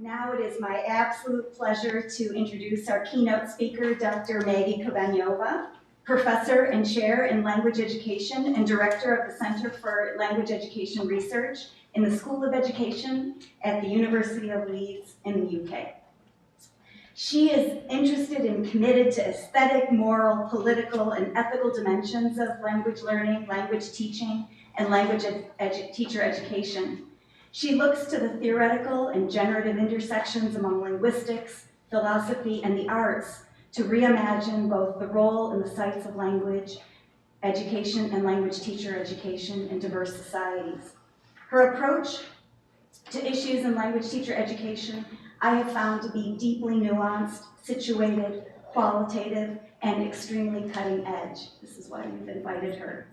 Now it is my absolute pleasure to introduce our keynote speaker, Dr. Maggie Kubanyiova, professor and chair in language education and director of the Center for Language Education Research in the School of Education at the University of Leeds in the UK. She is interested and committed to aesthetic, moral, political, and ethical dimensions of language learning, language teaching, and language teacher education. She looks to the theoretical and generative intersections among linguistics, philosophy, and the arts to reimagine both the role and the sites of language education and language teacher education in diverse societies. Her approach to issues in language teacher education I have found to be deeply nuanced, situated, qualitative, and extremely cutting edge. This is why we've invited her.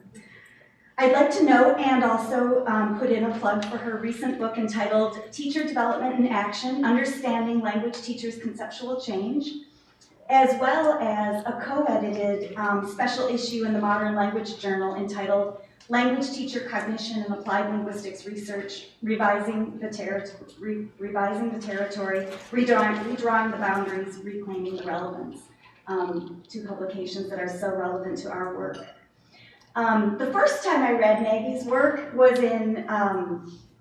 I'd like to note and also put in a plug for her recent book entitled Teacher Development in Action, Understanding Language Teachers' Conceptual Change, as well as a co-edited special issue in the Modern Language Journal entitled Language Teacher Cognition and Applied Linguistics Research, Revising the Territory, Redrawing the Boundaries, Reclaiming the Relevance, two publications that are so relevant to our work. The first time I read Maggie's work was in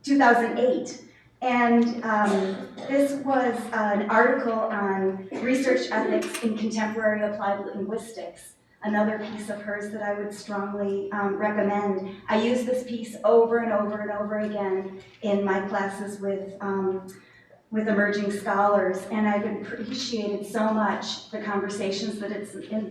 2008, and this was an article on research ethics in contemporary applied linguistics, another piece of hers that I would strongly recommend. I use this piece over and over and over again in my classes with emerging scholars, and I've appreciated so much the conversations that it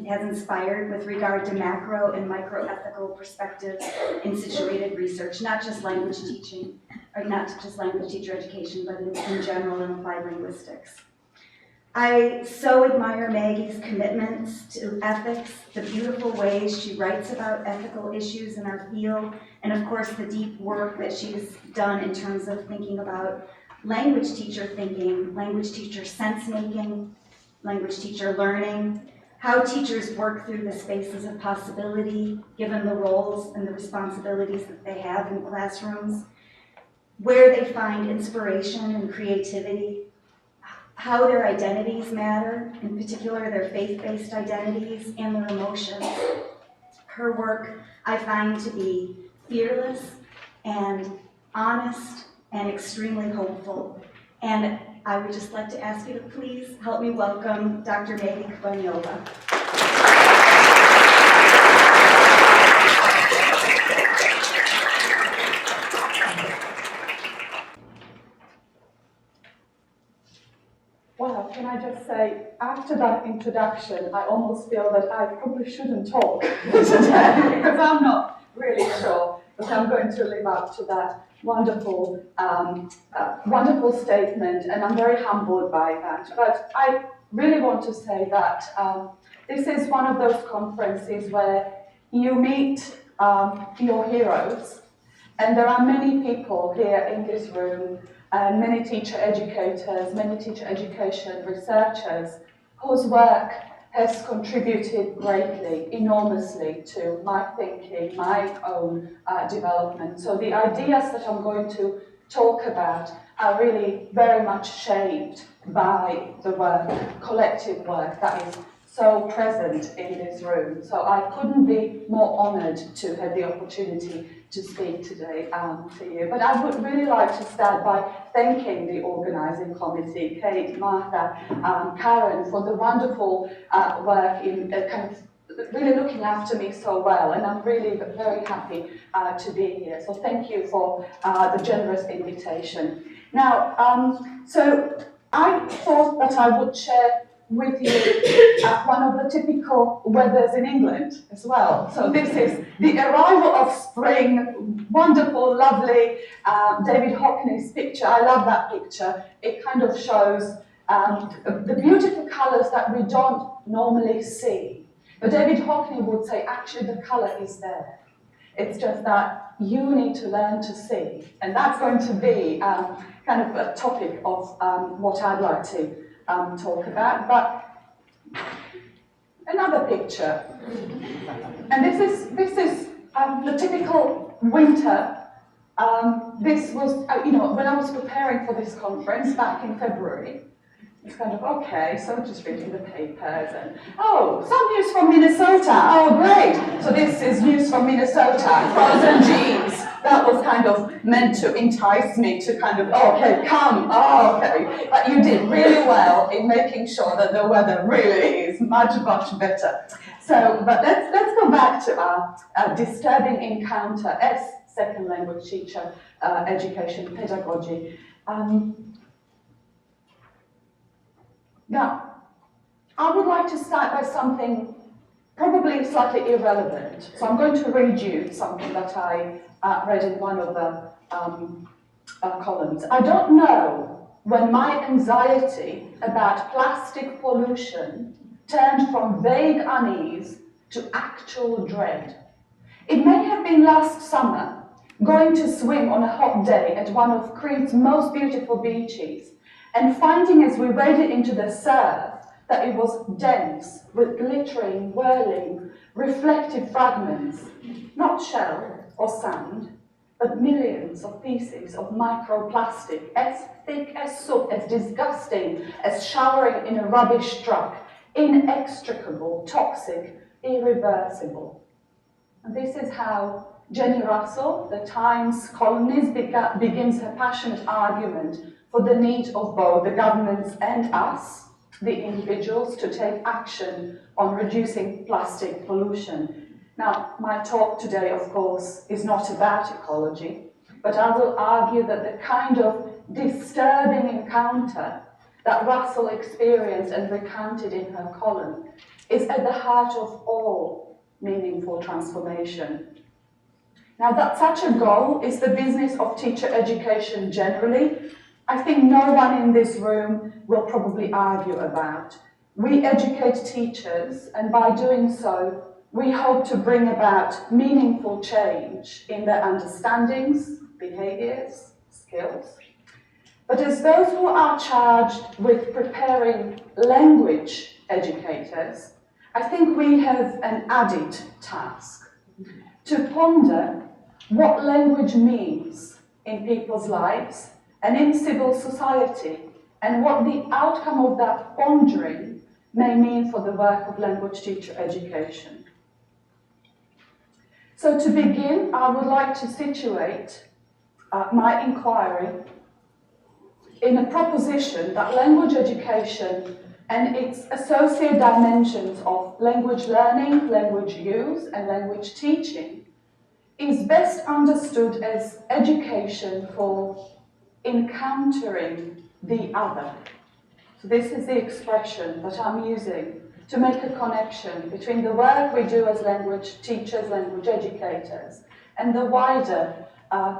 has inspired with regard to macro and micro-ethical perspectives in situated research, not just language teaching, or not just language teacher education, but in general in applied linguistics. I so admire Maggie's commitments to ethics, the beautiful ways she writes about ethical issues in our field, and of course the deep work that she's done in terms of thinking about language teacher thinking, language teacher sense-making, language teacher learning, how teachers work through the spaces of possibility, given the roles and the responsibilities that they have in classrooms, where they find inspiration and creativity, how their identities matter, in particular their faith-based identities and their emotions. Her work I find to be fearless and honest and extremely hopeful. And I would just like to ask you to please help me welcome Dr. Maggie Kubanyiova. Well, can I just say, after that introduction, I almost feel that I probably shouldn't talk today because I'm not really sure that I'm going to live up to that wonderful, wonderful statement, and I'm very humbled by that. But I really want to say that this is one of those conferences where you meet your heroes, and there are many people here in this room, and many teacher educators, many teacher education researchers whose work has contributed greatly, enormously to my thinking, my own development. So the ideas that I'm going to talk about are really very much shaped by the work, collective work that is so present in this room. So I couldn't be more honored to have the opportunity to speak today to you. But I would really like to start by thanking the organizing committee, Kate, Martha, Karen, for the wonderful work in kind of really looking after me so well, and I'm really very happy to be here. So thank you for the generous invitation. Now, so I thought that I would share with you one of the typical weathers in England as well. So this is the arrival of spring, wonderful, lovely David Hockney's picture. I love that picture. It kind of shows the beautiful colours that we don't normally see. But David Hockney would say, actually, the colour is there. It's just that you need to learn to see. And that's going to be kind of a topic of what I'd like to talk about. But another picture. And this is the typical winter This was, when I was preparing for this conference back in February, it's kind of, okay, so just reading the papers and, oh, some news from Minnesota, oh great, so this is news from Minnesota, frozen jeans. That was kind of meant to entice me to kind of, okay, come, oh, okay. But you did really well in making sure that the weather really is much, much better. So, but let's go back to our disturbing encounter as second language teacher, education, pedagogy. Now, I would like to start by something probably slightly irrelevant. So I'm going to read you something that I read in one of the columns. I don't know when my anxiety about plastic pollution turned from vague unease to actual dread. It may have been last summer, going to swim on a hot day at one of Crete's most beautiful beaches, and finding as we waded into the surf that it was dense with glittering, whirling, reflective fragments, not shell or sand, but millions of pieces of microplastic, as thick as soot, as disgusting as showering in a rubbish truck, inextricable, toxic, irreversible. And this is how Jenny Russell, the Times columnist, begins her passionate argument for the need of both the governments and us, the individuals, to take action on reducing plastic pollution. Now, my talk today, of course, is not about ecology, but I will argue that the kind of disturbing encounter that Russell experienced and recounted in her column is at the heart of all meaningful transformation. Now, that such a goal is the business of teacher education generally, I think no one in this room will probably argue about. We educate teachers, and by doing so, we hope to bring about meaningful change in their understandings, behaviors, skills. But as those who are charged with preparing language educators, I think we have an added task to ponder what language means in people's lives and in civil society, and what the outcome of that pondering may mean for the work of language teacher education. So to begin, I would like to situate my inquiry in a proposition that language education and its associated dimensions of language learning, language use, and language teaching is best understood as education for encountering the other. So this is the expression that I'm using to make a connection between the work we do as language teachers, language educators, and the wider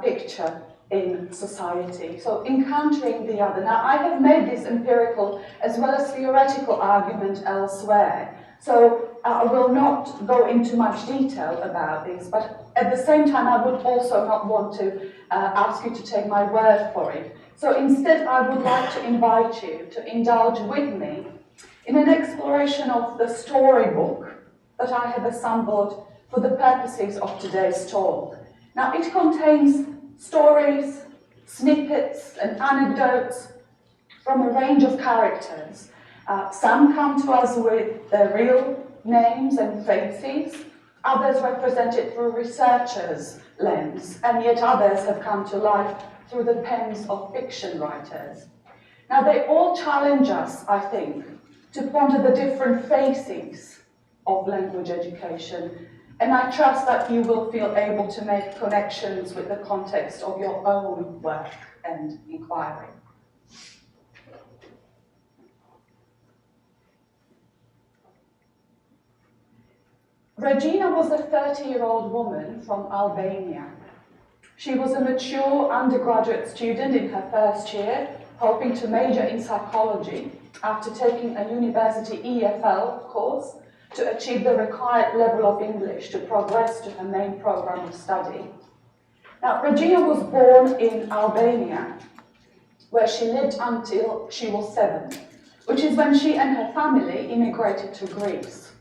picture in society. So encountering the other. Now, I have made this empirical as well as theoretical argument elsewhere, so I will not go into much detail about this, but at the same time, I would also not want to ask you to take my word for it. So instead, I would like to invite you to indulge with me in an exploration of the storybook that I have assembled for the purposes of today's talk. Now, it contains stories, snippets, and anecdotes from a range of characters. Some come to us with their real names and faces, others represented through researchers' lens, and yet others have come to life through the pens of fiction writers. Now, they all challenge us, I think, to ponder the different faces of language education, and I trust that you will feel able to make connections with the context of your own work and inquiry. Regina was a 30-year-old woman from Albania. She was a mature undergraduate student in her first year, hoping to major in psychology after taking a university EFL course to achieve the required level of English to progress to her main program of study. Now, Regina was born in Albania, where she lived until she was 7, which is when she and her family immigrated to Greece.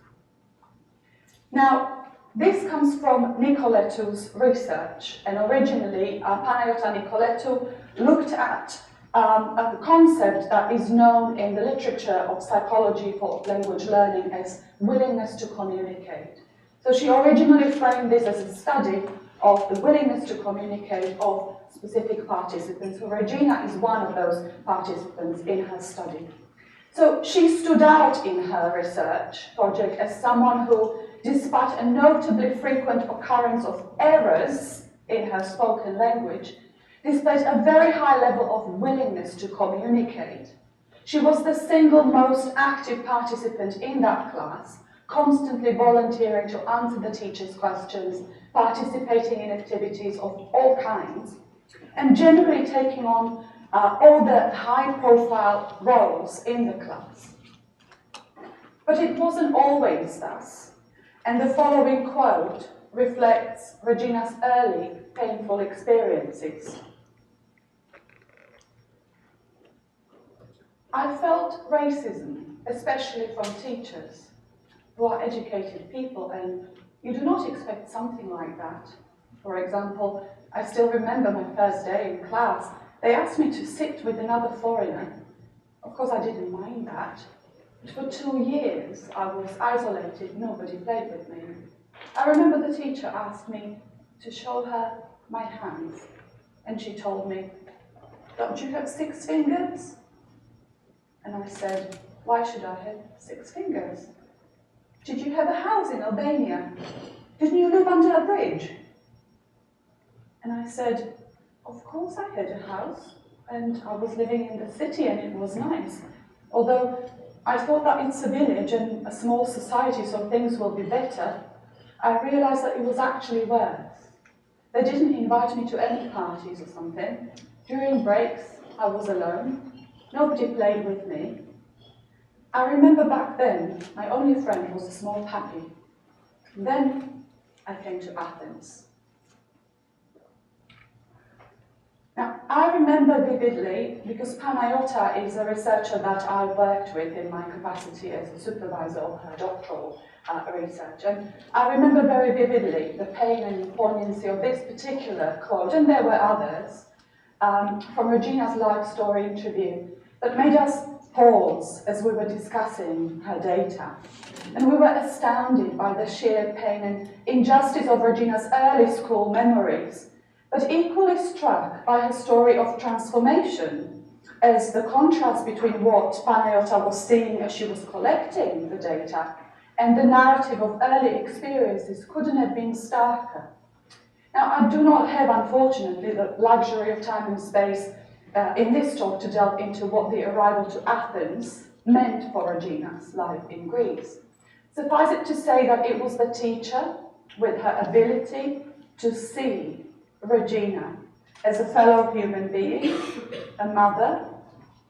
Now, This comes from Nicoletu's research, and originally Panayota Nicoletu looked at a concept that is known in the literature of psychology for language learning as willingness to communicate. So she originally framed this as a study of the willingness to communicate of specific participants. So Regina is one of those participants in her study. So she stood out in her research project as someone who, despite a notably frequent occurrence of errors in her spoken language, displayed a very high level of willingness to communicate. She was the single most active participant in that class, constantly volunteering to answer the teacher's questions, participating in activities of all kinds, and generally taking on all the high-profile roles in the class. But it wasn't always thus, and the following quote reflects Regina's early painful experiences. I felt racism, especially from teachers, who are educated people, and you do not expect something like that. For example, I still remember my first day in class. They asked me to sit with another foreigner. Of course, I didn't mind that. But for 2 years, I was isolated. Nobody played with me. I remember the teacher asked me to show her my hands. And she told me, "Don't you have 6 fingers?" And I said, "Why should I have 6 fingers? Did you have a house in Albania? Didn't you live under a bridge?" And I said, "Of course I had a house, and I was living in the city and it was nice. Although I thought that it's a village and a small society, so things will be better, I realized that it was actually worse. They didn't invite me to any parties or something. During breaks, I was alone. Nobody played with me. I remember back then, my only friend was a small puppy. Then I came to Athens. Now, I remember vividly, because Panayota is a researcher that I worked with in my capacity as a supervisor of her doctoral research, and I remember very vividly the pain and poignancy of this particular quote, and there were others, from Regina's life story interview that made us pause as we were discussing her data. And we were astounded by the sheer pain and injustice of Regina's early school memories, but equally struck by her story of transformation, as the contrast between what Panayota was seeing as she was collecting the data and the narrative of early experiences couldn't have been starker. Now, I do not have, unfortunately, the luxury of time and space in this talk to delve into what the arrival to Athens meant for Regina's life in Greece. Suffice it to say that it was the teacher, with her ability to see Regina as a fellow human being, a mother,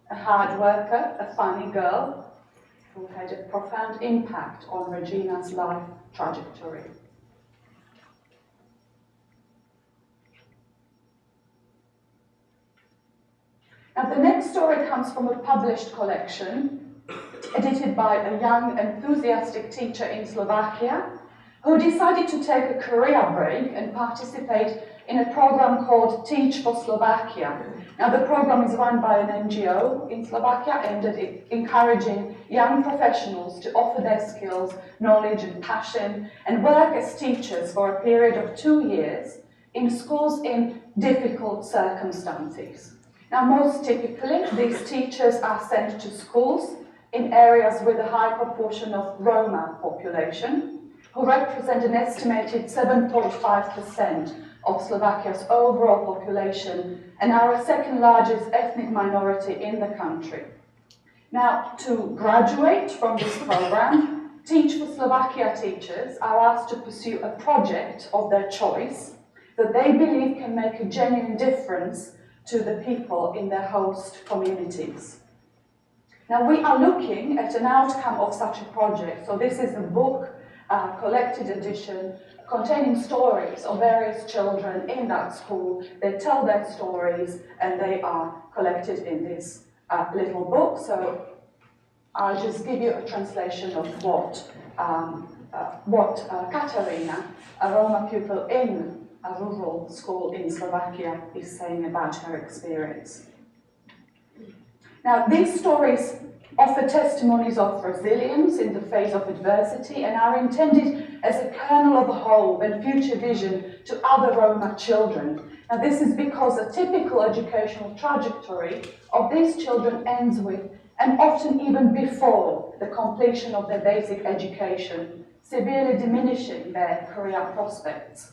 a hard worker, a funny girl, who had a profound impact on Regina's life trajectory. Now, the next story comes from a published collection, edited by a young, enthusiastic teacher in Slovakia, who decided to take a career break and participate in a program called Teach for Slovakia. Now, the program is run by an NGO in Slovakia aimed at encouraging young professionals to offer their skills, knowledge and passion and work as teachers for a period of 2 years in schools in difficult circumstances. Now, most typically, these teachers are sent to schools in areas with a high proportion of Roma population, who represent an estimated 7.5% of Slovakia's overall population and are a second largest ethnic minority in the country. Now, to graduate from this program, Teach for Slovakia teachers are asked to pursue a project of their choice that they believe can make a genuine difference to the people in their host communities. Now, we are looking at an outcome of such a project. So this is a book, collected edition, containing stories of various children in that school. They tell their stories and they are collected in this little book. So I'll just give you a translation of what what Katarina, a Roma pupil in a rural school in Slovakia, is saying about her experience. Now, these stories offer testimonies of resilience in the face of adversity and are intended as a kernel of hope and future vision to other Roma children. Now, this is because a typical educational trajectory of these children ends with, and often even before, the completion of their basic education, severely diminishing their career prospects.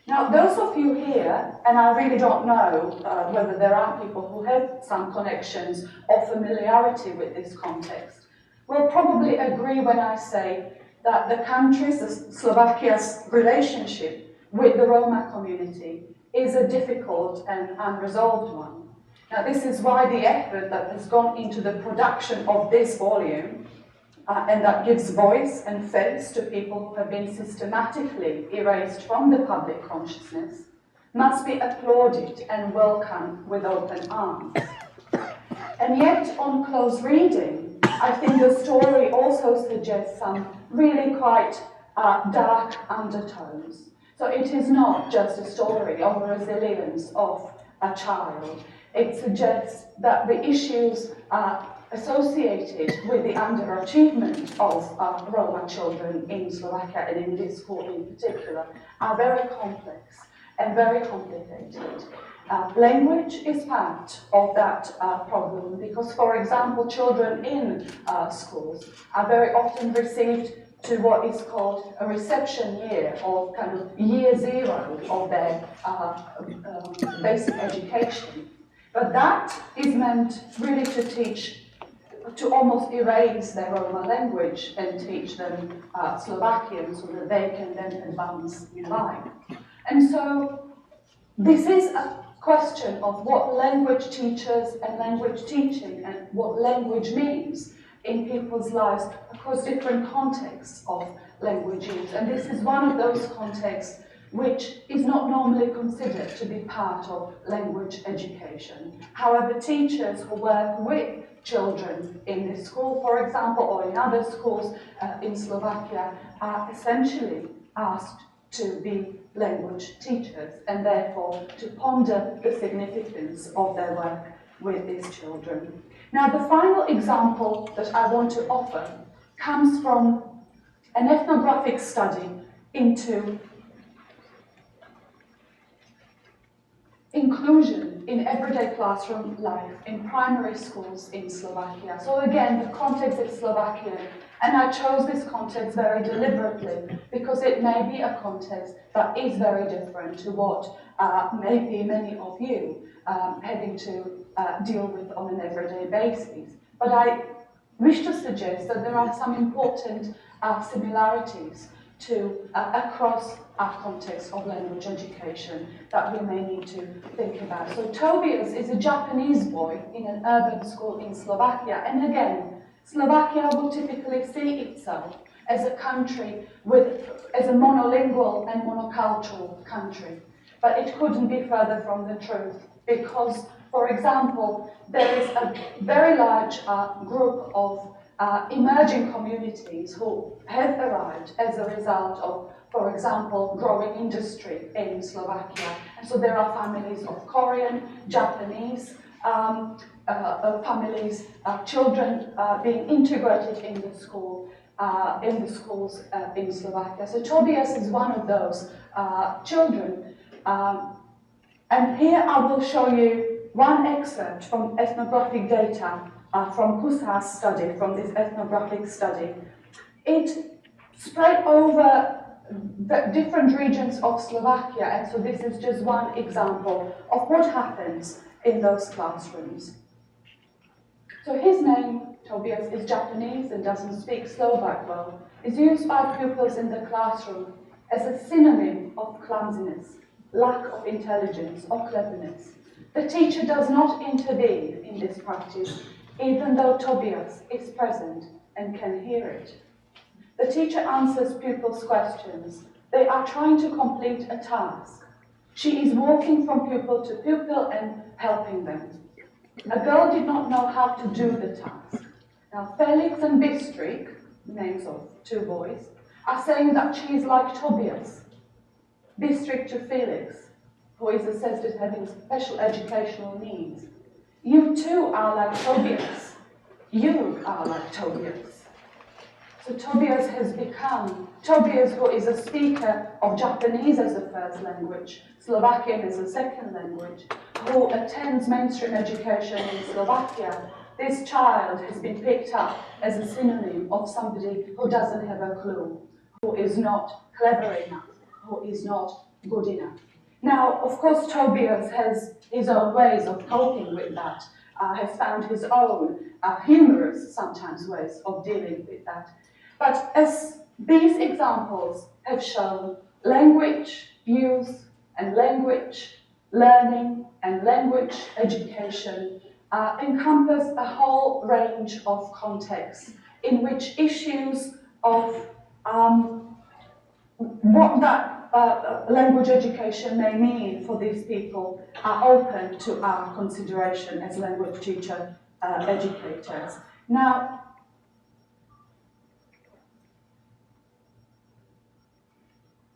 Now, those of you here, and I really don't know whether there are people who have some connections or familiarity with this context, will probably agree when I say that the country's, Slovakia's relationship with the Roma community is a difficult and unresolved one. Now, this is why the effort that has gone into the production of this volume and that gives voice and face to people who have been systematically erased from the public consciousness, must be applauded and welcomed with open arms. And yet, on close reading, I think the story also suggests some really quite dark undertones. So it is not just a story of the resilience of a child. It suggests that the issues associated with the underachievement of Roma children in Slovakia and in this school in particular are very complex and very complicated. Language is part of that problem because, for example, children in schools are very often received to what is called a reception year, or kind of year zero of their basic education. But that is meant really to teach, to almost erase their Roma language and teach them Slovakian so that they can then advance in life. And so this is a question of what language teachers and language teaching and what language means in people's lives across different contexts of language use. And this is one of those contexts which is not normally considered to be part of language education. However, teachers who work with children in this school, for example, or in other schools in Slovakia, are essentially asked to be language teachers and therefore to ponder the significance of their work with these children. Now, the final example that I want to offer comes from an ethnographic study into inclusion in everyday classroom life in primary schools in Slovakia. So again, the context is Slovakian, and I chose this context very deliberately because it may be a context that is very different to what maybe many of you having to deal with on an everyday basis. But I wish to suggest that there are some important similarities to across our context of language education that we may need to think about. So Tobias is a Japanese boy in an urban school in Slovakia, and again, Slovakia will typically see itself as a country as a monolingual and monocultural country. But it couldn't be further from the truth because, for example, there is a very large group of emerging communities who have arrived as a result of, for example, growing industry in Slovakia. And so there are families of Korean, Japanese families, children being integrated in the school, in the schools in Slovakia. So Tobias is one of those children. And here I will show you one excerpt from ethnographic data from Husar's study, from this ethnographic study. It spread over the different regions of Slovakia, and so this is just one example of what happens in those classrooms. So his name, Tobias, is Japanese and doesn't speak Slovak well, is used by pupils in the classroom as a synonym of clumsiness, lack of intelligence or cleverness. The teacher does not intervene in this practice, even though Tobias is present and can hear it. The teacher answers pupils' questions. They are trying to complete a task. She is walking from pupil to pupil and helping them. A girl did not know how to do the task. Now, Felix and Bistrik, names of two boys, are saying that she is like Tobias. Be strict to Felix, who is assessed as having special educational needs. You too are like Tobias. You are like Tobias. So Tobias has become, Tobias, who is a speaker of Japanese as a first language, Slovakian as a second language, who attends mainstream education in Slovakia. This child has been picked up as a synonym of somebody who doesn't have a clue, who is not clever enough, who is not good enough. Now, of course, Tobias has his own ways of coping with that, has found his own humorous, sometimes, ways of dealing with that. But as these examples have shown, language use and language learning and language education encompass a whole range of contexts in which issues of what that language education may mean for these people are open to our consideration as language teacher educators. Now,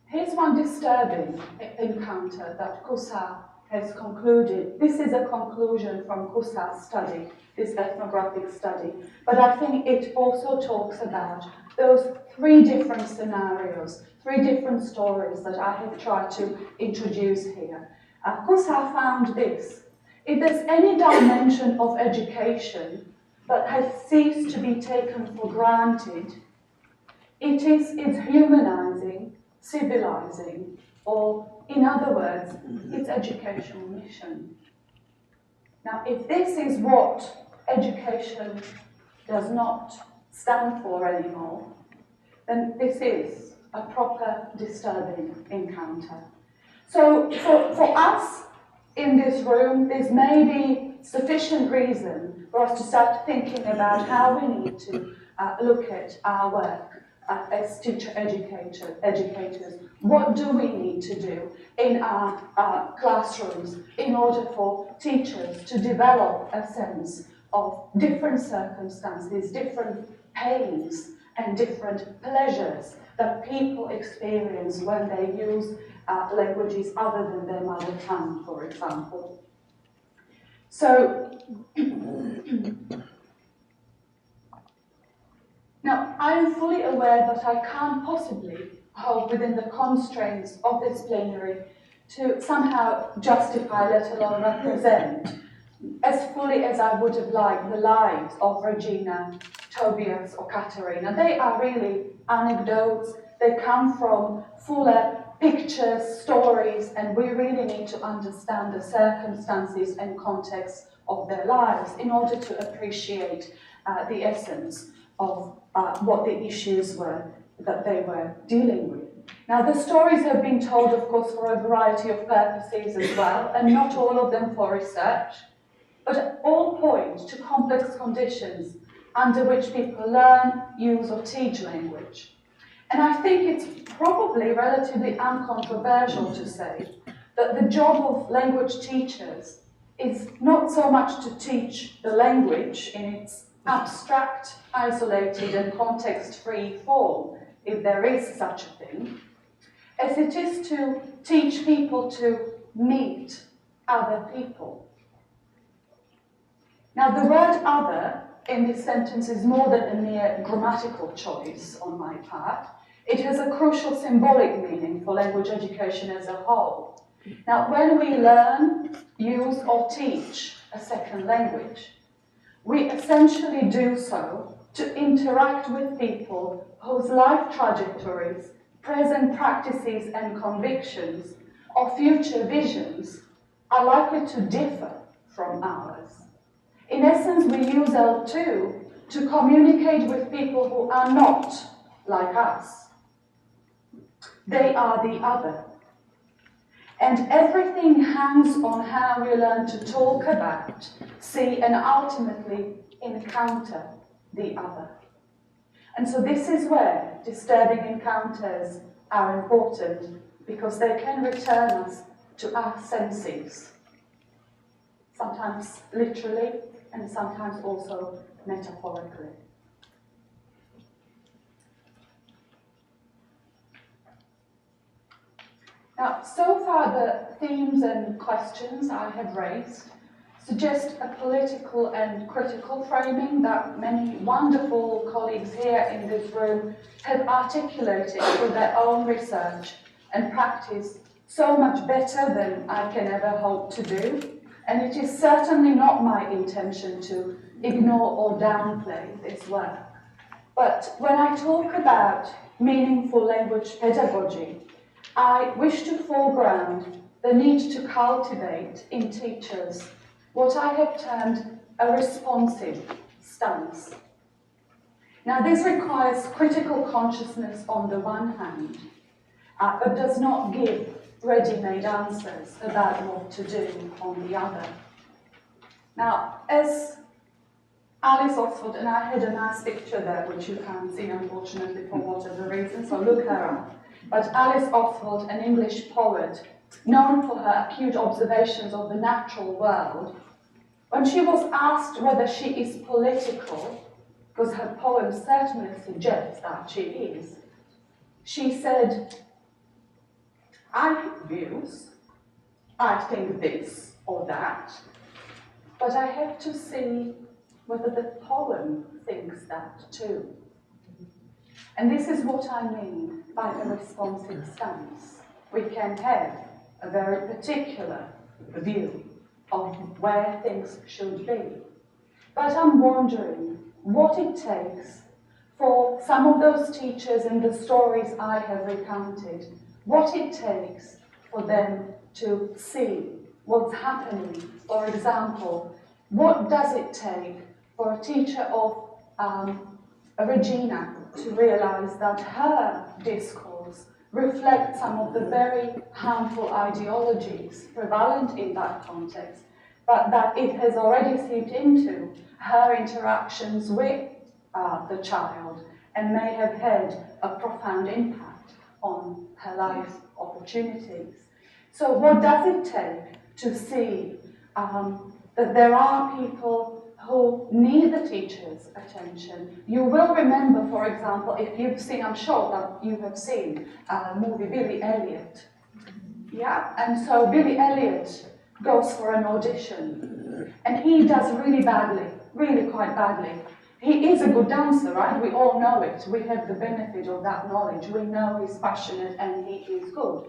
here's one disturbing encounter that Kusa has concluded. This is a conclusion from Kusa's study, this ethnographic study, but I think it also talks about those three different scenarios, three different stories that I have tried to introduce here. Kusa found this. If there's any dimension of education that has ceased to be taken for granted, it's humanizing, civilizing, or in other words, its educational mission. Now, if this is what education does not stand for anymore, then this is a proper disturbing encounter. So for us in this room, there's maybe sufficient reason for us to start thinking about how we need to look at our work as teacher educators. What do we need to do in our classrooms in order for teachers to develop a sense of different circumstances, different pains, and different pleasures that people experience when they use languages other than their mother tongue, for example. So, now, I am fully aware that I can't possibly hope within the constraints of this plenary to somehow justify, let alone represent, as fully as I would have liked, the lives of Regina, Tobias, or Katerina. They are really anecdotes. They come from fuller pictures, stories, and we really need to understand the circumstances and context of their lives in order to appreciate the essence of what the issues were that they were dealing with. Now, the stories have been told, of course, for a variety of purposes as well, and not all of them for research, but all point to complex conditions under which people learn, use, or teach language. And I think it's probably relatively uncontroversial to say that the job of language teachers is not so much to teach the language in its abstract, isolated, and context-free form, if there is such a thing, as it is to teach people to meet other people. Now, the word other in this sentence is more than a mere grammatical choice on my part. It has a crucial symbolic meaning for language education as a whole. Now, when we learn, use, or teach a second language, we essentially do so to interact with people whose life trajectories, present practices and convictions, or future visions are likely to differ from ours. In essence, we use L2 to communicate with people who are not like us. They are the other. And everything hangs on how we learn to talk about, see, and ultimately encounter the other. And so this is where disturbing encounters are important, because they can return us to our senses, sometimes literally and sometimes also metaphorically. Now, so far the themes and questions I have raised suggest a political and critical framing that many wonderful colleagues here in this room have articulated through their own research and practice so much better than I can ever hope to do. And it is certainly not my intention to ignore or downplay this work. But when I talk about meaningful language pedagogy, I wish to foreground the need to cultivate in teachers what I have termed a responsive stance. Now, this requires critical consciousness on the one hand, but does not give ready-made answers about what to do on the other. Now, as Alice Oxford, and I had a nice picture there, which you can't see, unfortunately, for whatever reason, so look her up. But Alice Oxford, an English poet, known for her acute observations of the natural world, when she was asked whether she is political, because her poem certainly suggests that she is, she said, I have views, I think this or that, but I have to see whether the poem thinks that too. And this is what I mean by a responsive stance. We can have a very particular view of where things should be. But I'm wondering what it takes for some of those teachers in the stories I have recounted, what it takes for them to see what's happening. For example, what does it take for a teacher of Regina to realize that her discourse reflects some of the very harmful ideologies prevalent in that context, but that it has already seeped into her interactions with the child and may have had a profound impact on her life opportunities. So what does it take to see that there are people who need the teacher's attention? You will remember, for example, if you've seen, I'm sure that you have seen the movie Billy Elliot. Yeah, and so Billy Elliot goes for an audition, and he does really badly, really quite badly. He is a good dancer, right? We all know it. We have the benefit of that knowledge. We know he's passionate and he is good.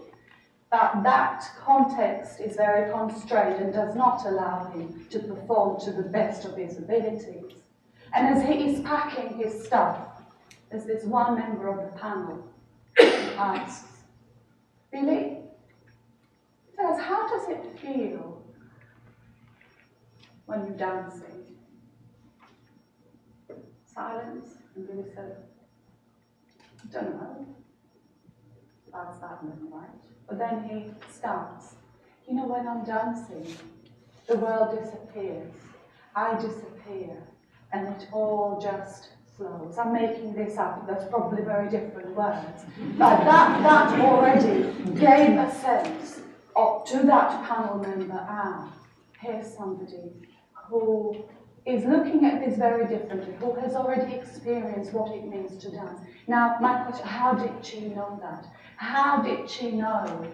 But that context is very constrained and does not allow him to perform to the best of his abilities. And as he is packing his stuff, there's this one member of the panel who asks, Billy, tell us, how does it feel when you're dancing? Silence, and Billy said, I don't know. That's that one, right? But then he starts. You know, when I'm dancing, the world disappears. I disappear. And it all just flows. I'm making this up. That's probably very different words. But that already gave a sense to that panel member, here's somebody who is looking at this very differently, who has already experienced what it means to dance. Now, my question, how did she know that? How did she know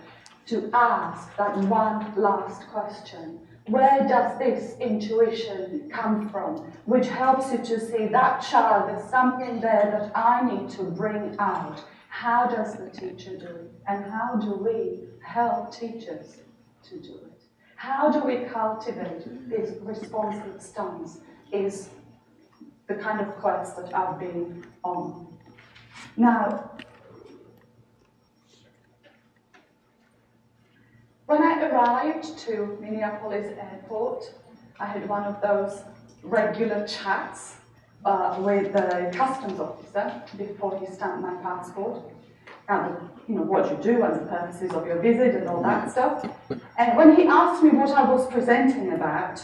to ask that one last question? Where does this intuition come from, which helps you to see that child, there's something there that I need to bring out? How does the teacher do it? And how do we help teachers to do it? How do we cultivate this responsive stance is the kind of quest that I've been on. Now, when I arrived to Minneapolis airport, I had one of those regular chats with the customs officer before he stamped my passport. You know, what you do and the purposes of your visit and all that stuff. And when he asked me what I was presenting about,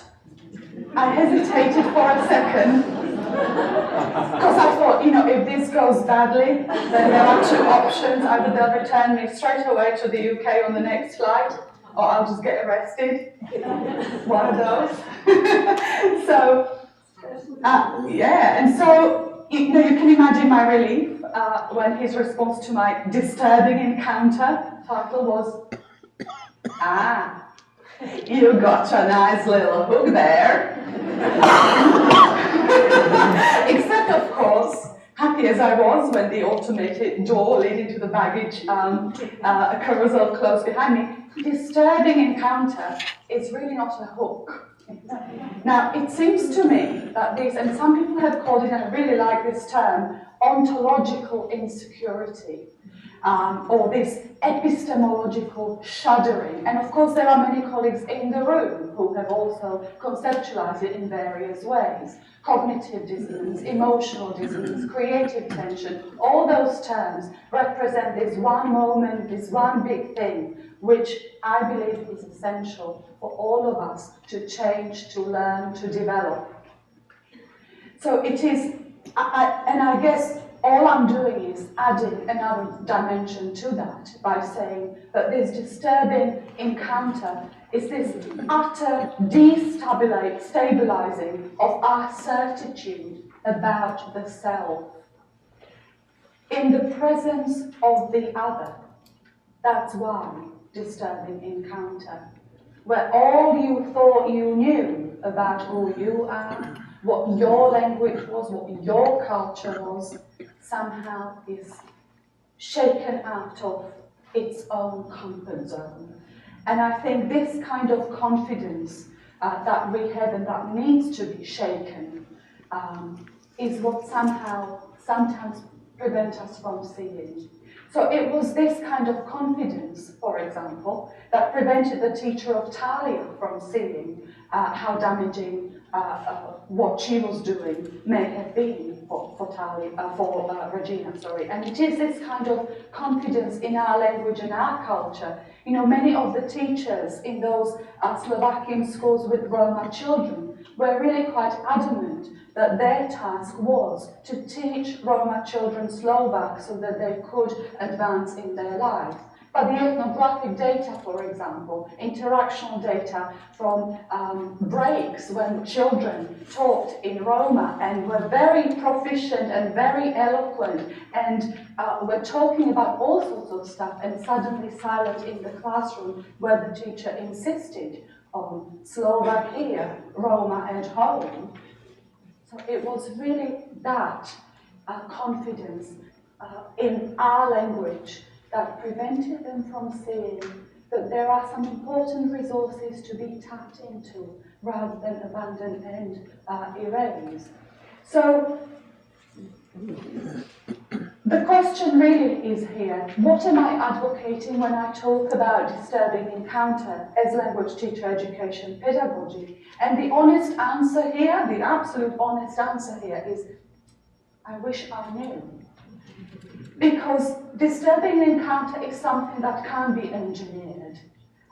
I hesitated for a second, because I thought, you know, if this goes badly, then there are two options. Either they'll return me straight away to the UK on the next flight, or I'll just get arrested. One of those. So, yeah, and so, you know, you can imagine my relief when his response to my disturbing encounter title was, Ah, you got a nice little hook there. Except, of course, happy as I was when the automated door leading to the baggage carousel closed behind me, disturbing encounter is really not a hook. Now, it seems to me that these, and some people have called it, and I really like this term, ontological insecurity, or this epistemological shuddering. And of course, there are many colleagues in the room who have also conceptualized it in various ways. Cognitive dissonance, emotional dissonance, creative tension, all those terms represent this one moment, this one big thing, which I believe is essential for all of us to change, to learn, to develop. So it is, and I guess all I'm doing is adding another dimension to that by saying that this disturbing encounter is this utter destabilizing of our certitude about the self in the presence of the other. That's why disturbing encounter, where all you thought you knew about who you are, what your language was, what your culture was, somehow is shaken out of its own comfort zone. And I think this kind of confidence that we have and that needs to be shaken is what somehow sometimes prevents us from seeing. So it was this kind of confidence, for example, that prevented the teacher of Talia from seeing how damaging what she was doing may have been for Talia, for Regina, sorry. And it is this kind of confidence in our language and our culture. You know, many of the teachers in those Slovakian schools with Roma children were really quite adamant that their task was to teach Roma children Slovak so that they could advance in their life. But the ethnographic data, for example, interactional data from breaks when children talked in Roma and were very proficient and very eloquent and were talking about all sorts of stuff and suddenly silent in the classroom where the teacher insisted on Slovak here, Roma at home. So it was really that confidence in our language that prevented them from seeing that there are some important resources to be tapped into rather than abandon and erase. So the question really is here, what am I advocating when I talk about disturbing encounter as language teacher education pedagogy? And the honest answer here, the absolute honest answer here is, I wish I knew. Because disturbing encounter is something that can be engineered.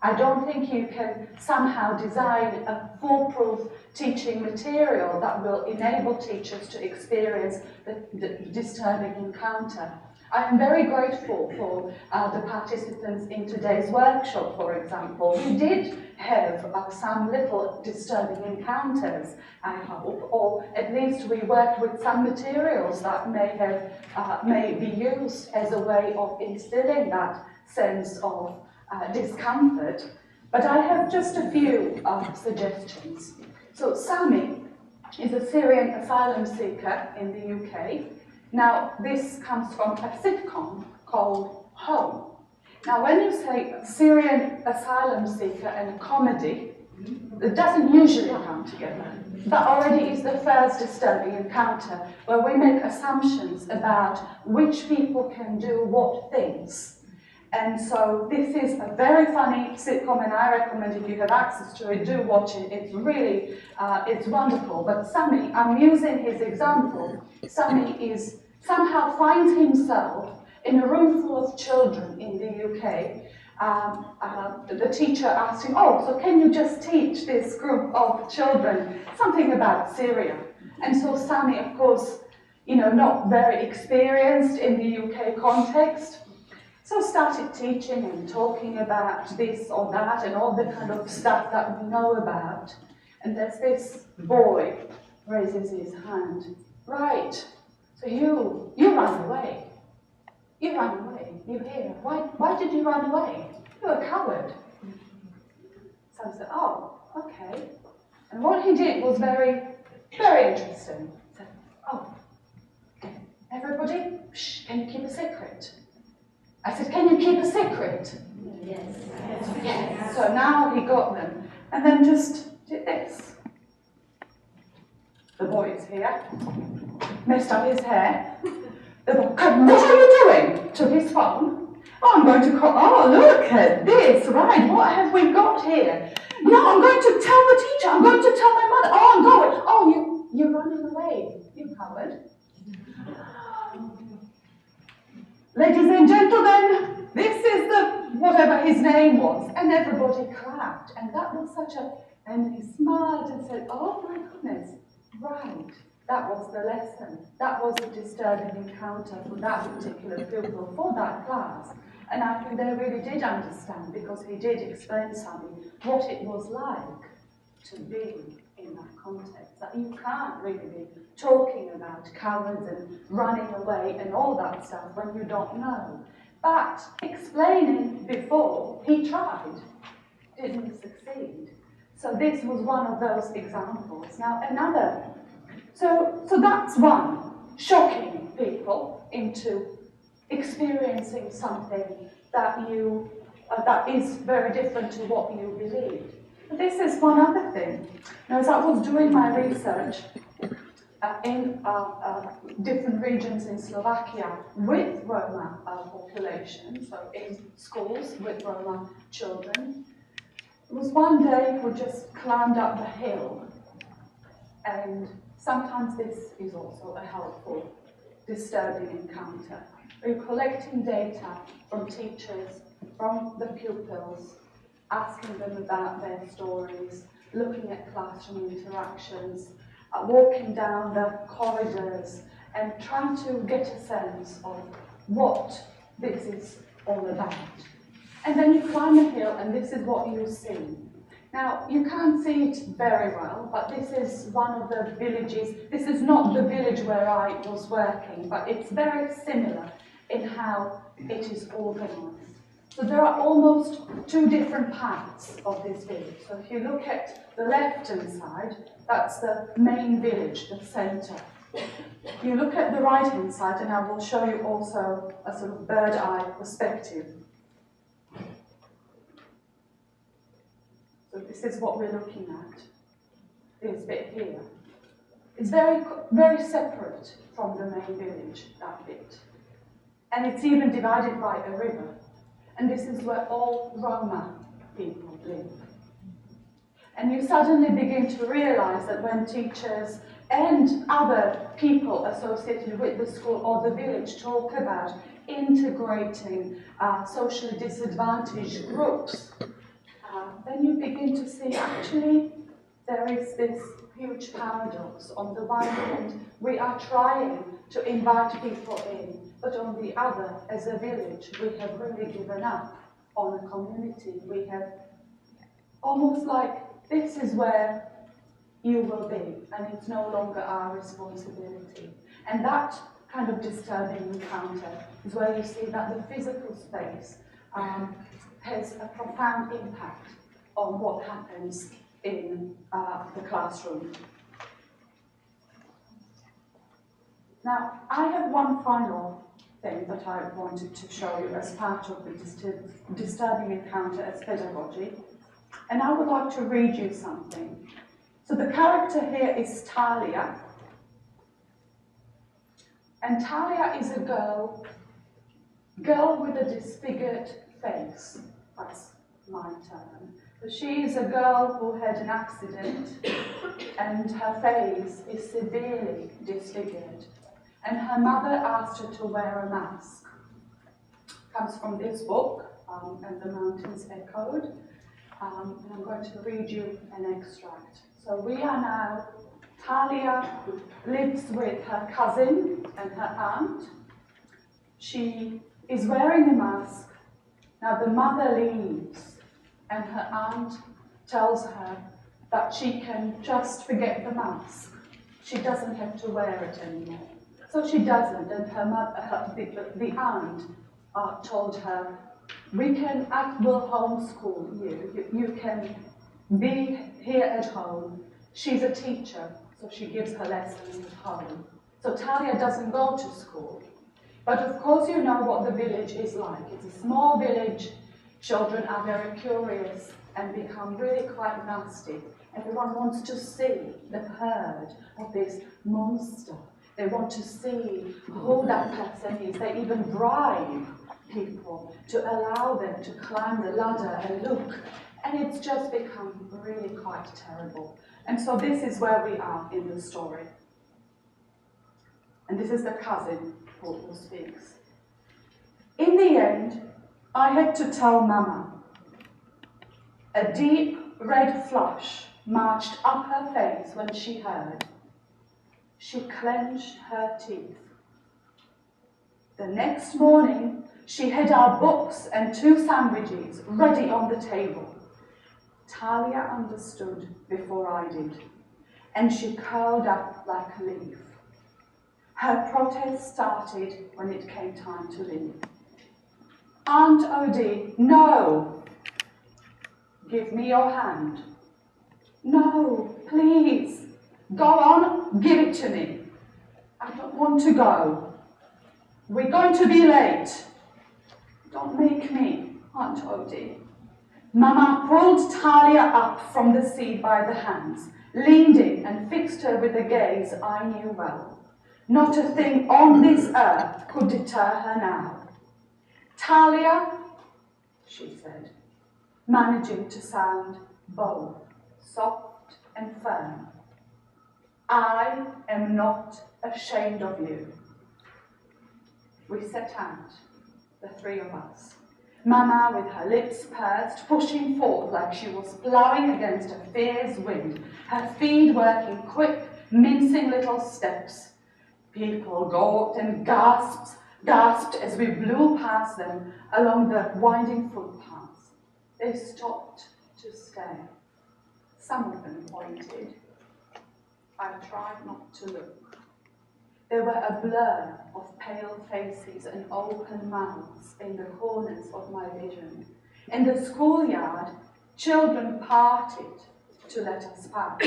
I don't think you can somehow design a foolproof teaching material that will enable teachers to experience the disturbing encounter. I am very grateful for the participants in today's workshop, for example. We did have some little disturbing encounters, I hope, or at least we worked with some materials that may be used as a way of instilling that sense of discomfort. But I have just a few suggestions. So Sami is a Syrian asylum seeker in the UK. Now, this comes from a sitcom called Home. Now, when you say Syrian asylum seeker and comedy, it doesn't usually come together. That already is the first disturbing encounter, where we make assumptions about which people can do what things. And so this is a very funny sitcom, and I recommend if you have access to it, do watch it. It's really, it's wonderful. But Sami, I'm using his example. Sami somehow finds himself in a room full of children in the UK. The teacher asked him, oh, so can you just teach this group of children something about Syria? And so Sami, of course, you know, not very experienced in the UK context, so started teaching and talking about this or that and all the kind of stuff that we know about. And there's this boy raises his hand. Right, so you ran away. You ran away. You here. Why did you run away? You're a coward. So I said, oh, okay. And what he did was very, very interesting. He said, oh, everybody, shh, can you keep a secret? I said, can you keep a secret? Yes. Yes. So now he got them. And then just did this. The boy is here, messed up his hair. The boy, what are you doing? To his phone. Oh, I'm going to call, oh, look at this, right, what have we got here? No, I'm going to tell the teacher, I'm going to tell my mother. Oh, I'm going. Oh, you're running away, you coward. Ladies and gentlemen, this is whatever his name was, and everybody clapped, and that was and he smiled and said, oh my goodness, right, that was the lesson. That was a disturbing encounter for that particular pupil, for that class. And I think they really did understand, because he did explain something, what it was like to be in that context. That you can't really be talking about cowards and running away and all that stuff when you don't know. But explaining before, he tried, didn't succeed. So this was one of those examples. Now another, so that's one, shocking people into experiencing something that that is very different to what you believe. But this is one other thing. Now, as I was doing my research in different regions in Slovakia with Roma population, so in schools with Roma children, it was one day we just climbed up the hill, and sometimes this is also a helpful, disturbing encounter. We're collecting data from teachers, from the pupils, asking them about their stories, looking at classroom interactions, walking down the corridors and trying to get a sense of what this is all about. And then you climb a hill and this is what you see. Now, you can't see it very well, but this is one of the villages. This is not the village where I was working, but it's very similar in how it is organized. So there are almost two different parts of this village. So if you look at the left-hand side, that's the main village, the center. You look at the right-hand side, and I will show you also a sort of bird-eye perspective. So this is what we're looking at, this bit here. It's very, very separate from the main village, that bit. And it's even divided by a river. And this is where all Roma people live. And you suddenly begin to realize that when teachers and other people associated with the school or the village talk about integrating socially disadvantaged groups, then you begin to see actually there is this huge paradox. On the one hand, we are trying to invite people in, but on the other, as a village, we have really given up on a community. We have almost like, this is where you will be, and it's no longer our responsibility. And that kind of disturbing encounter is where you see that the physical space has a profound impact on what happens in the classroom. Now, I have one final thing that I wanted to show you as part of the disturbing encounter as pedagogy, and I would like to read you something. So the character here is Talia, and Talia is a girl with a disfigured face. That's my term. But she is a girl who had an accident, and her face is severely disfigured. And her mother asked her to wear a mask. It comes from this book, And the Mountains Echoed. And I'm going to read you an extract. So we are now, Talia lives with her cousin and her aunt. She is wearing a mask. Now the mother leaves, and her aunt tells her that she can just forget the mask. She doesn't have to wear it anymore. So she doesn't, and her mother, the aunt told her, we'll homeschool you. You can be here at home. She's a teacher, so she gives her lessons at home. So Talia doesn't go to school. But of course you know what the village is like. It's a small village. Children are very curious and become really quite nasty. Everyone wants to see the herd of this monster. They want to see who that person is. They even bribe people to allow them to climb the ladder and look. And it's just become really quite terrible. And so this is where we are in the story. And this is the cousin who speaks. In the end, I had to tell Mama. A deep red flush marched up her face when she heard. She clenched her teeth. The next morning, she had our books and 2 sandwiches ready on the table. Talia understood before I did, and she curled up like a leaf. Her protest started when it came time to leave. Aunt Odie, no! Give me your hand. No, please. Go on, give it to me. I don't want to go. We're going to be late. Don't make me, Aunt Odie. Mama pulled Talia up from the seat by the hands, leaned in and fixed her with a gaze I knew well. Not a thing on this earth could deter her now. Talia, she said, managing to sound both soft and firm. I am not ashamed of you. We set out, the 3 of us. Mama with her lips pursed, pushing forward like she was ploughing against a fierce wind, her feet working quick, mincing little steps. People gawked and gasped as we blew past them along the winding footpaths. They stopped to stare. Some of them pointed. I tried not to look. There were a blur of pale faces and open mouths in the corners of my vision. In the schoolyard, children parted to let us pass.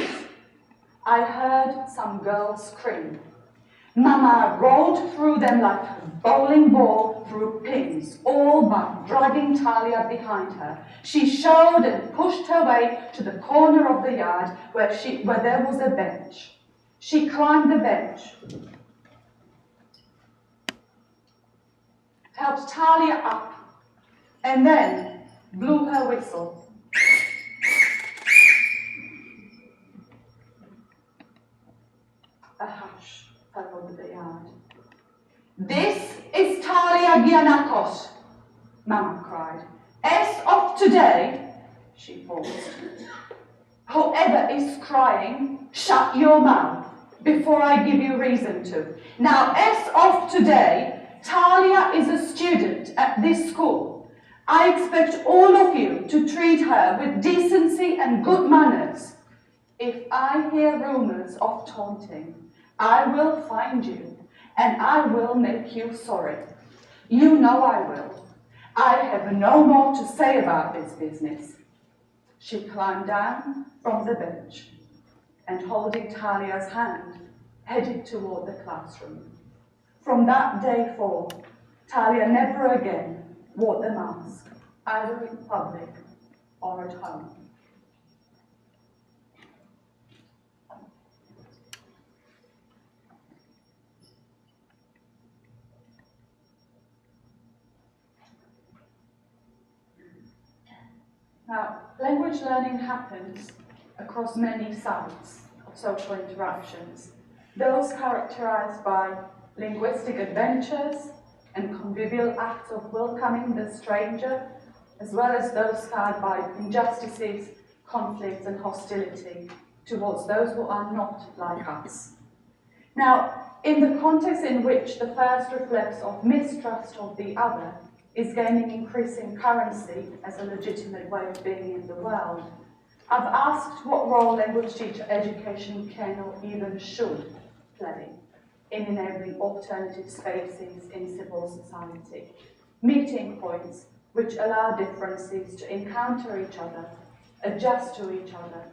I heard some girls scream. Mama rolled through them like a bowling ball through pins, all but dragging Talia behind her. She shoved and pushed her way to the corner of the yard where there was a bench. She climbed the bench, helped Talia up, and then blew her whistle. A hush fell over the yard. This is Talia Giannakos, Mama cried. As of today, she paused. Whoever is crying, shut your mouth before I give you reason to. Now, as of today, Talia is a student at this school. I expect all of you to treat her with decency and good manners. If I hear rumors of taunting, I will find you, and I will make you sorry. You know I will. I have no more to say about this business. She climbed down from the bench, and holding Talia's hand, headed toward the classroom. From that day forth, Talia never again wore the mask, either in public or at home. Now, language learning happens across many sites of social interactions, those characterized by linguistic adventures and convivial acts of welcoming the stranger, as well as those scarred by injustices, conflicts, and hostility towards those who are not like us. Now, in the context in which the first reflects of mistrust of the other is gaining increasing currency as a legitimate way of being in the world, I've asked what role language teacher education can or even should play in enabling alternative spaces in civil society, meeting points which allow differences to encounter each other adjust to each other,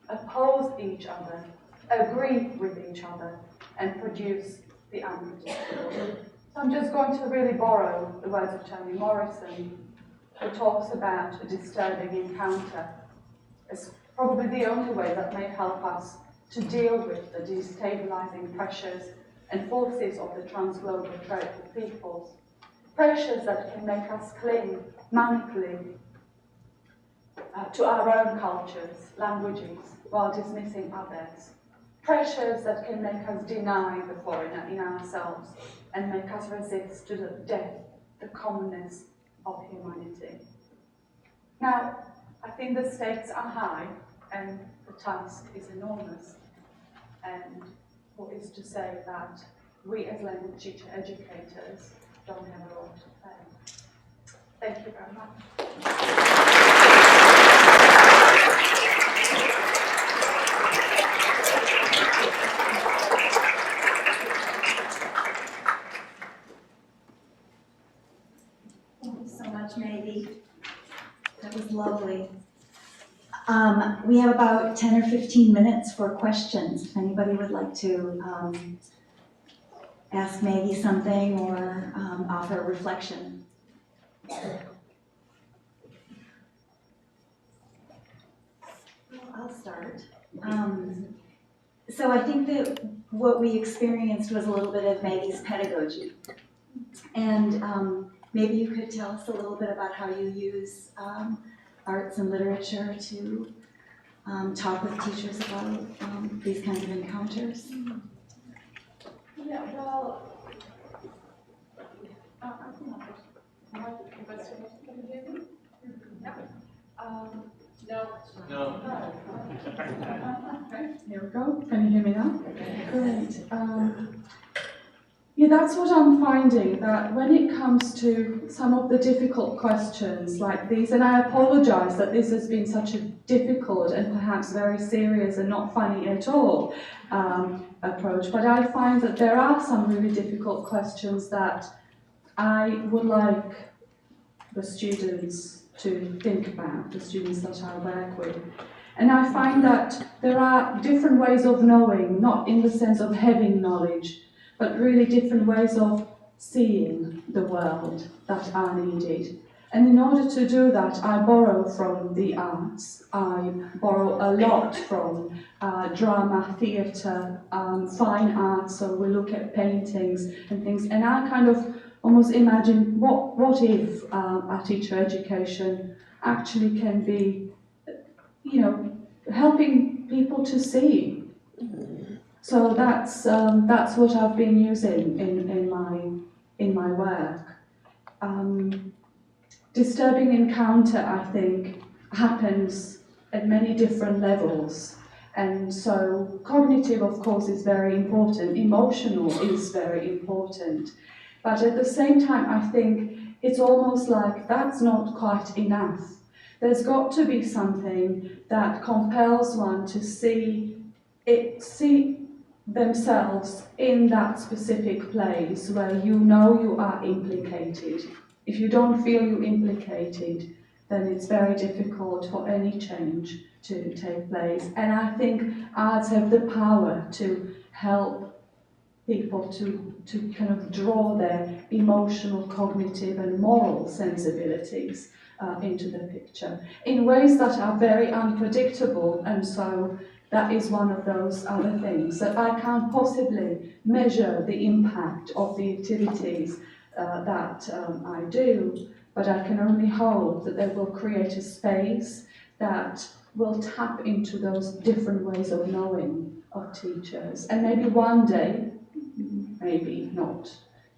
oppose each other, agree with each other, and produce the unpredictable. So I'm just going to really borrow the words of Toni Morrison, who talks about a disturbing encounter as probably the only way that may help us to deal with the destabilizing pressures and forces of the transglobal trade of peoples. Pressures that can make us cling manically to our own cultures, languages, while dismissing others. Pressures that can make us deny the foreigner in ourselves and make us resist to the death, the commonness of humanity. Now, I think the stakes are high and the task is enormous. And what is to say that we as language teacher educators don't have a role to play. Thank you very much. Thank you so much, Maggie. That was lovely. We have about 10 or 15 minutes for questions. If anybody would like to ask Maggie something or offer a reflection. I'll start. So I think that what we experienced was a little bit of Maggie's pedagogy. And maybe you could tell us a little bit about how you use arts and literature to talk with teachers about these kinds of encounters. Yeah, well, No. Okay, here we go. Can you hear me now? Great. Yeah, that's what I'm finding, that when it comes to some of the difficult questions like these, and I apologize that this has been such a difficult and perhaps very serious and not funny at all approach, but I find that there are some really difficult questions that I would like the students to think about, the students that I work with. And I find that there are different ways of knowing, not in the sense of having knowledge, but really different ways of seeing the world that are needed. And in order to do that, I borrow from the arts. I borrow a lot from drama, theatre, fine art, so we look at paintings and things, and I kind of almost imagine what if our teacher education actually can be, helping people to see. So that's what I've been using in my work. Disturbing encounter, I think, happens at many different levels. And so cognitive, of course, is very important. Emotional is very important. But at the same time, I think it's almost like that's not quite enough. There's got to be something that compels one to see themselves in that specific place where you know you are implicated. If you don't feel you're implicated, then it's very difficult for any change to take place. And I think arts have the power to help people to kind of draw their emotional, cognitive and moral sensibilities into the picture in ways that are very unpredictable, and so that is one of those other things that I can't possibly measure the impact of the activities that I do, but I can only hope that they will create a space that will tap into those different ways of knowing of teachers, and maybe one day, maybe not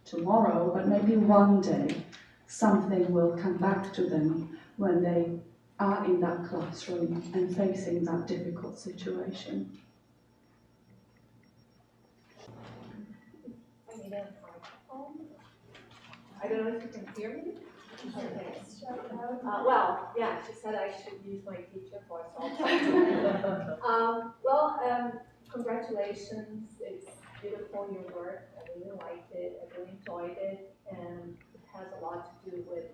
tomorrow, but maybe one day, something will come back to them when they are in that classroom and facing that difficult situation. I need a microphone. I don't know if you can hear me. Okay. Well, yeah, she said I should use my teacher voice all the time. Congratulations. It's beautiful, your work. I really liked it. I really enjoyed it. And it has a lot to do with,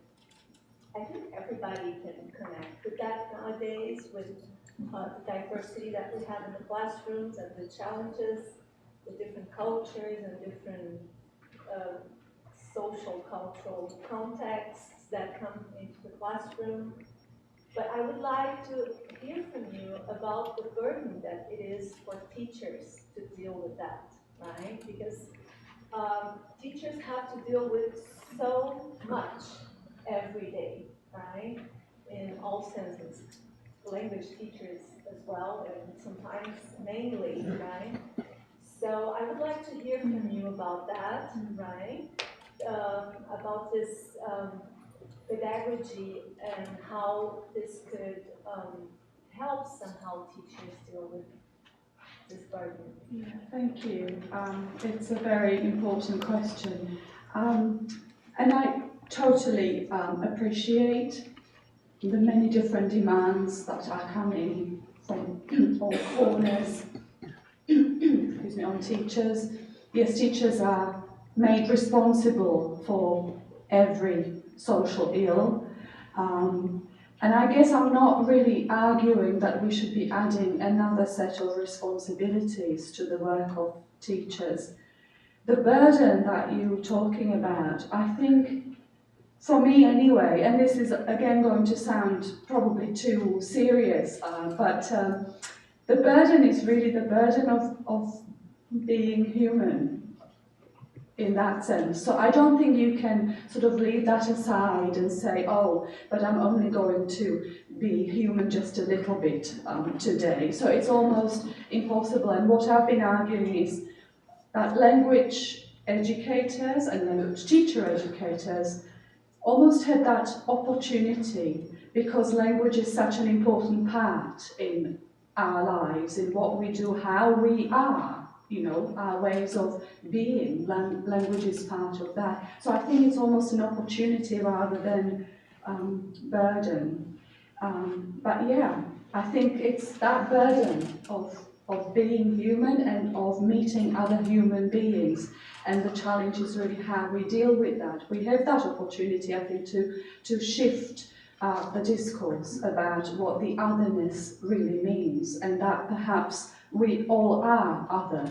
I think everybody can connect with that nowadays, with the diversity that we have in the classrooms and the challenges, the different cultures and different social, cultural contexts that come into the classroom. But I would like to hear from you about the burden that it is for teachers to deal with that, right? Because teachers have to deal with so much every day, right? In all senses. Language teachers as well, and sometimes mainly, right? So I would like to hear from you about that, right? About this pedagogy and how this could help somehow teachers deal with this burden. Yeah, thank you. It's a very important question. And I totally appreciate the many different demands that are coming from all corners excuse me, on teachers. Yes, teachers are made responsible for every social ill. And I guess I'm not really arguing that we should be adding another set of responsibilities to the work of teachers. The burden that you're talking about, I think, for me anyway, and this is again going to sound probably too serious, but the burden is really the burden of being human in that sense. So I don't think you can sort of leave that aside and say, oh, but I'm only going to be human just a little bit today. So it's almost impossible. And what I've been arguing is that language educators and language teacher educators almost had that opportunity because language is such an important part in our lives, in what we do, how we are, you know, our ways of being. Language is part of that. So I think it's almost an opportunity rather than burden. But yeah, I think it's that burden of being human and of meeting other human beings. And the challenge is really how we deal with that. We have that opportunity, I think, to shift the discourse about what the otherness really means, and that perhaps we all are other.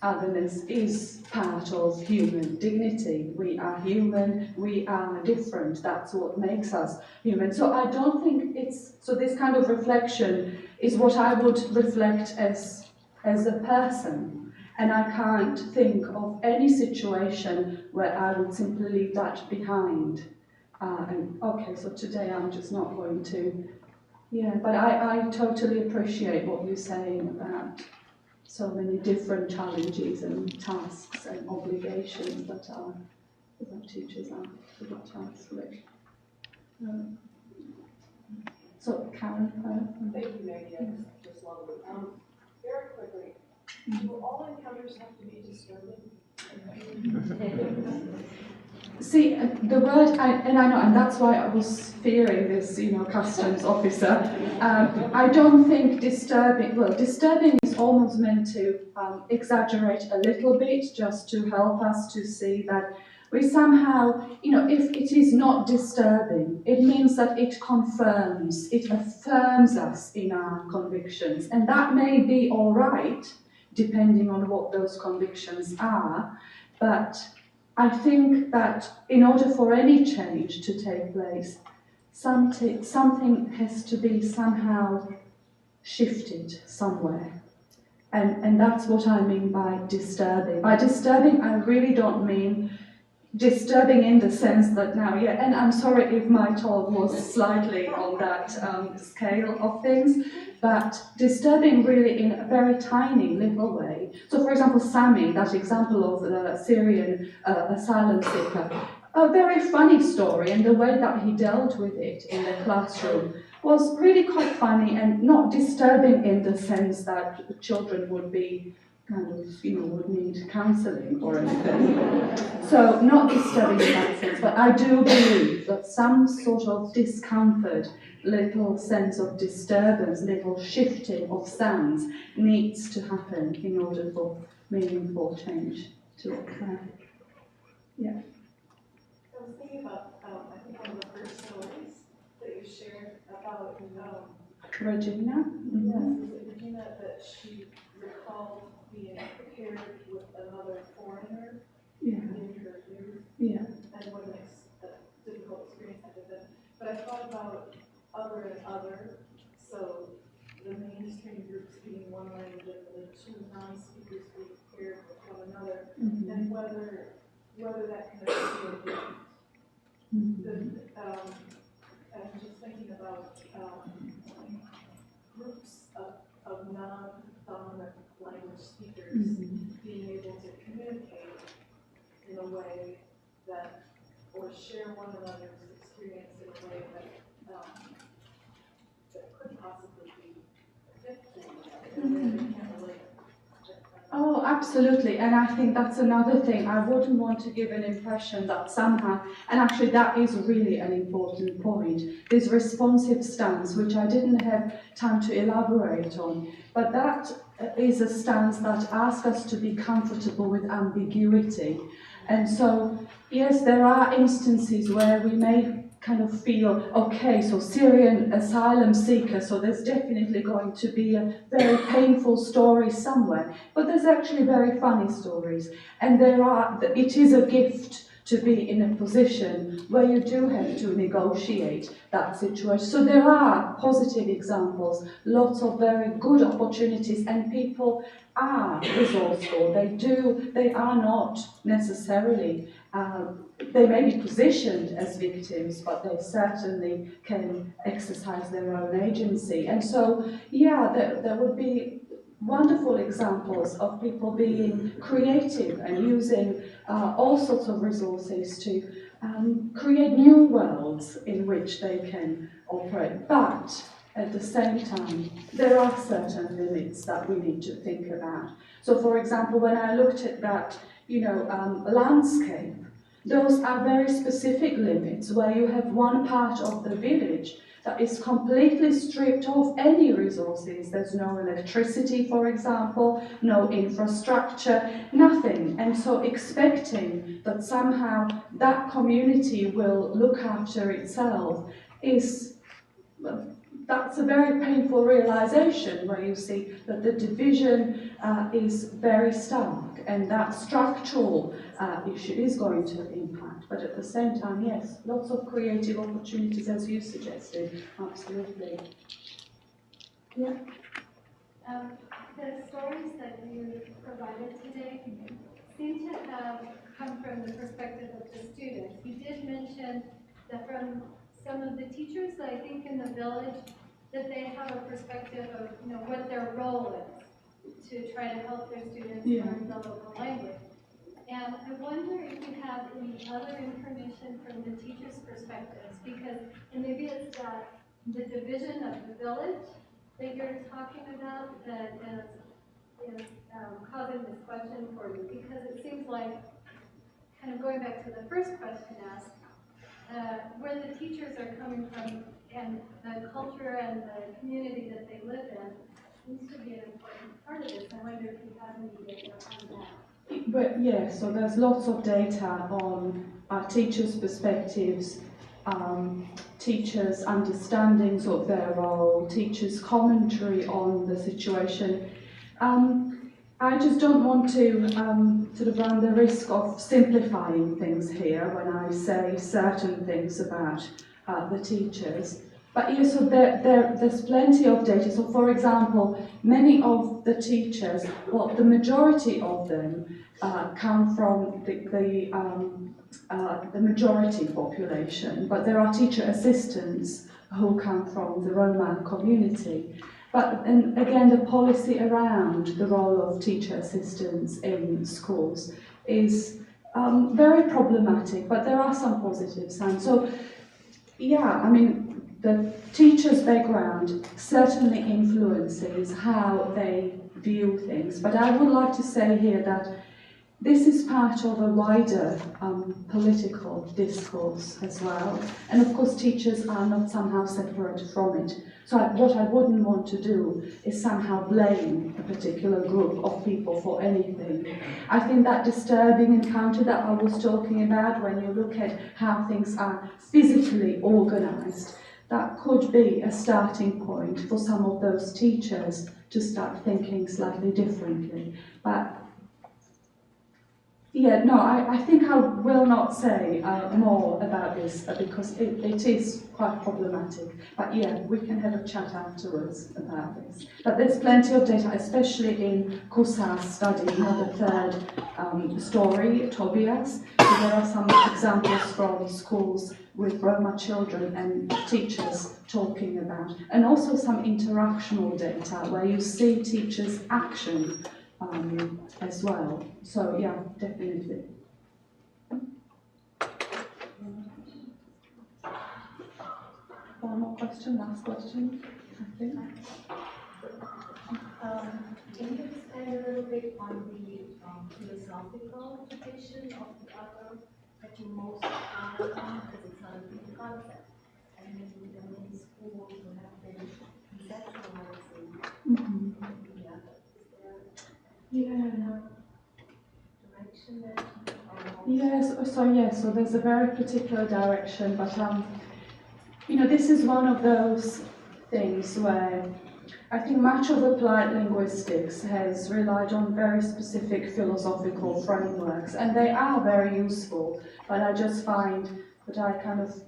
Otherness is part of human dignity. We are human, we are different. That's what makes us human. So I don't think so this kind of reflection is what I would reflect as a person. And I can't think of any situation where I would simply leave that behind. And okay, so today I'm just not going to. Yeah, but I totally appreciate what you're saying about so many different challenges and tasks and obligations that teachers are tasked with. So Karen, thank you, Maggie. That's just lovely. Very quickly, do all encounters have to be disturbing? see, the word, and I know, and that's why I was fearing this, customs officer. I don't think disturbing is almost meant to exaggerate a little bit, just to help us to see that we somehow, if it is not disturbing, it means that it confirms, it affirms us in our convictions, and that may be all right, depending on what those convictions are, but I think that in order for any change to take place, something has to be somehow shifted somewhere. And that's what I mean by disturbing. By disturbing, I really don't mean disturbing in the sense that now, and I'm sorry if my talk was slightly on that scale of things, but disturbing really in a very tiny little way. So for example, Sami, that example of the Syrian asylum seeker, a very funny story, and the way that he dealt with it in the classroom was really quite funny and not disturbing in the sense that the children would be kind of, would need counselling or anything. So not disturbing in that sense, but I do believe that some sort of discomfort, little sense of disturbance, little shifting of sounds needs to happen in order for meaningful change to occur. Yeah. I was thinking about, I think one of the first stories that you shared about Regina? Yes, was it Regina that she recalled being paired with another foreigner Yeah, in her youth yeah. and what a difficult experience that had been. But I thought about other and other, so the mainstream groups speaking one language and the two non-speakers being paired with one another, Mhm. and whether that can ever be a gift. Mhm. I'm just thinking about groups of non-dominant language speakers Mhm. being able to communicate in a way that, or share one another's experience in a way that could possibly be a gift to each other, in a way they can't relate. Oh, absolutely, and I think that's another thing. I wouldn't want to give an impression that somehow, and actually that is really an important point, this responsive stance, which I didn't have time to elaborate on, but that is a stance that asks us to be comfortable with ambiguity. And so, yes, there are instances where we may kind of feel, okay, so Syrian asylum seeker, so there's definitely going to be a very painful story somewhere, but there's actually very funny stories, and it is a gift to be in a position where you do have to negotiate that situation. So there are positive examples, lots of very good opportunities, and people are resourceful. They are not necessarily, they may be positioned as victims, but they certainly can exercise their own agency. And so, yeah, there would be wonderful examples of people being creative and using all sorts of resources to create new worlds in which they can operate. But at the same time, there are certain limits that we need to think about. So, for example, when I looked at that, landscape, those are very specific limits where you have one part of the village that is completely stripped of any resources. There's no electricity, for example, no infrastructure, nothing. And so expecting that somehow that community will look after itself that's a very painful realization, where you see that the division is very stark, and that structural issue is going to impact. But at the same time, yes, lots of creative opportunities, as you suggested, absolutely. Yeah. The stories that you provided today seem to have come from the perspective of the students. You did mention that from some of the teachers, I think in the village, that they have a perspective of what their role is to try to help their students learn the local language. And I wonder if you have any other information from the teachers' perspectives, because, and maybe it's that the division of the village that you're talking about that is causing this question for you, because it seems like, kind of going back to the first question asked, where the teachers are coming from and the culture and the community that they live in seems to be an important part of this. I wonder if you have any data on that. But yeah, so there's lots of data on teachers' perspectives, teachers' understandings of their role, teachers' commentary on the situation. I just don't want to sort of run the risk of simplifying things here when I say certain things about the teachers. But yes, so there's plenty of data. So for example, many of the teachers, well, the majority of them come from the majority population, but there are teacher assistants who come from the Roma community. But and again, the policy around the role of teacher assistants in schools is very problematic, but there are some positive signs. So, yeah, I mean, the teacher's background certainly influences how they view things, but I would like to say here that this is part of a wider political discourse as well, and of course teachers are not somehow separate from it. So what I wouldn't want to do is somehow blame a particular group of people for anything. I think that disturbing encounter that I was talking about, when you look at how things are physically organized, that could be a starting point for some of those teachers to start thinking slightly differently. But yeah, no, I think I will not say more about this because it is quite problematic. But yeah, we can have a chat afterwards about this. But there's plenty of data, especially in Kusa's study, the third story, Tobias. So there are some examples from schools with Roma children and teachers talking about, and also some interactional data where you see teachers' action as well. So yeah, definitely. One more question, last question, I think. Can you expand a little bit on the philosophical tradition of the other that you most comment on, because it's not a new concept, and then in many schools you have been conceptualizing the other. Is there direction that Yes, so there's a very particular direction, but this is one of those things where I think much of applied linguistics has relied on very specific philosophical frameworks, and they are very useful, but I just find that I kind of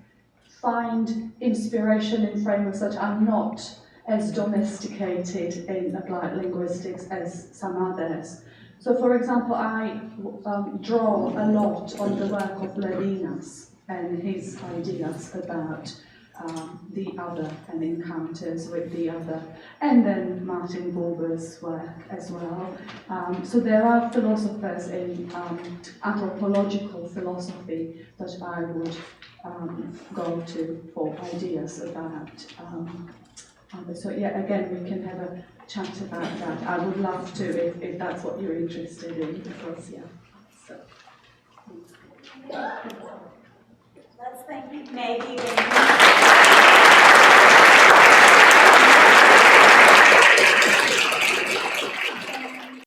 find inspiration in frameworks that are not as domesticated in applied linguistics as some others. So, for example, I draw a lot on the work of Levinas and his ideas about the other and encounters with the other, and then Martin Buber's work as well. So there are philosophers in anthropological philosophy that I would go to for ideas about. So yeah, again, we can have a chat about that. I would love to if that's what you're interested in, because yeah. So. Let's thank Maggie.